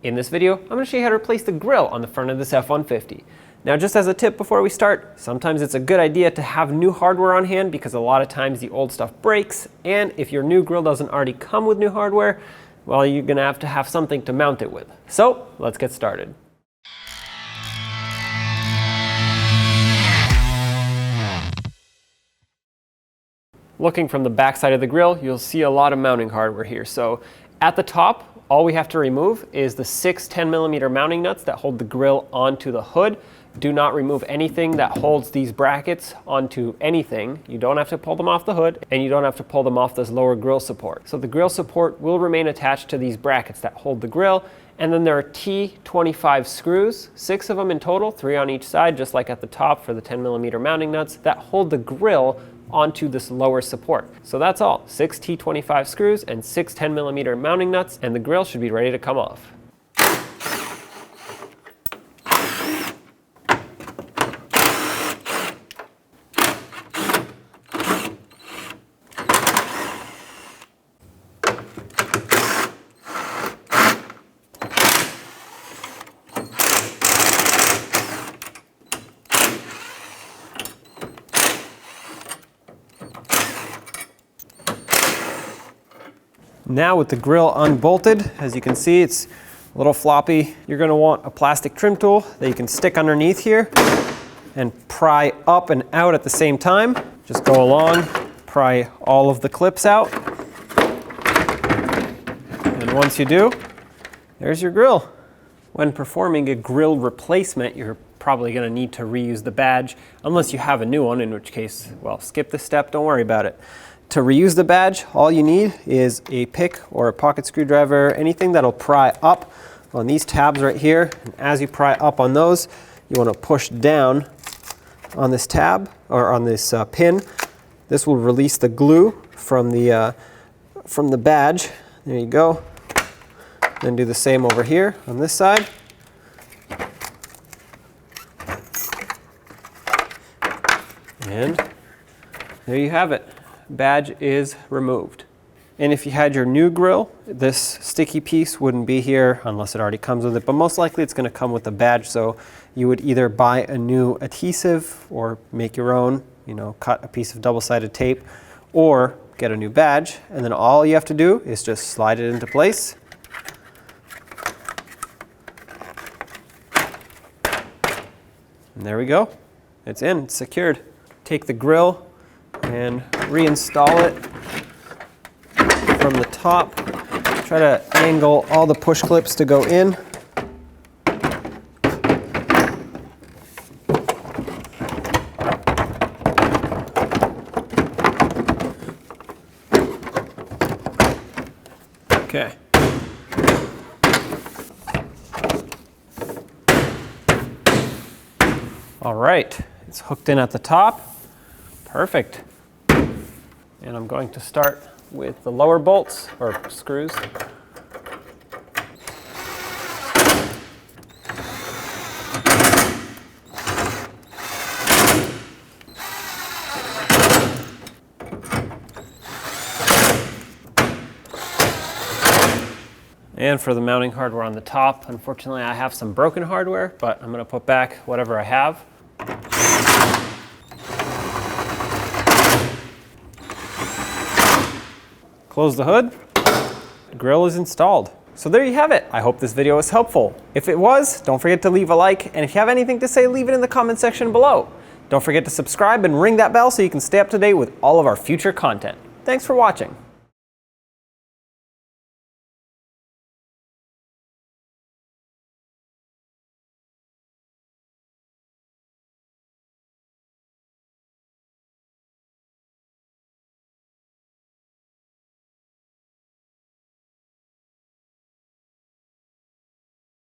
In this video, I'm going to show you how to replace the grille on the front of this F-150. Now, just as a tip before we start, sometimes it's a good idea to have new hardware on hand because a lot of times the old stuff breaks, and if your new grille doesn't already come with new hardware, well, you're going to have something to mount it with. So, let's get started. Looking from the back side of the grille, you'll see a lot of mounting hardware here. So at the top, all we have to remove is the 6 10mm mounting nuts that hold the grille onto the hood. Do not remove anything that holds these brackets onto anything. You don't have to pull them off the hood, and you don't have to pull them off this lower grille support. So the grille support will remain attached to these brackets that hold the grille. And then there are T25 screws, 6 of them in total, 3 on each side, just like at the top for the 10mm mounting nuts, that hold the grille onto this lower support. So that's all, 6 T25 screws and 6 10mm mounting nuts, and the grille should be ready to come off. Now with the grille unbolted, as you can see, it's a little floppy. You're going to want a plastic trim tool that you can stick underneath here and pry up and out at the same time. Just go along, pry all of the clips out. And once you do, there's your grille. When performing a grille replacement, you're probably going to need to reuse the badge, unless you have a new one, in which case, well, skip this step, don't worry about it. To reuse the badge, all you need is a pick or a pocket screwdriver, anything that'll pry up on these tabs right here. And as you pry up on those, you want to push down on this tab or on this pin. This will release the glue from the badge. There you go. Then do the same over here on this side. And there you have it. Badge is removed. And if you had your new grille, this sticky piece wouldn't be here unless it already comes with it, but most likely it's going to come with the badge, so you would either buy a new adhesive or make your own, cut a piece of double-sided tape, or get a new badge, and then all you have to do is just slide it into place. And there we go. It's in, it's secured. Take the grille and reinstall it from the top. Try to angle all the push clips to go in. Okay. All right, it's hooked in at the top. Perfect. And I'm going to start with the lower bolts, or screws. And for the mounting hardware on the top, unfortunately I have some broken hardware, but I'm going to put back whatever I have. Close the hood, the grille is installed. So there you have it. I hope this video was helpful. If it was, don't forget to leave a like, and if you have anything to say, leave it in the comment section below. Don't forget to subscribe and ring that bell so you can stay up to date with all of our future content. Thanks for watching.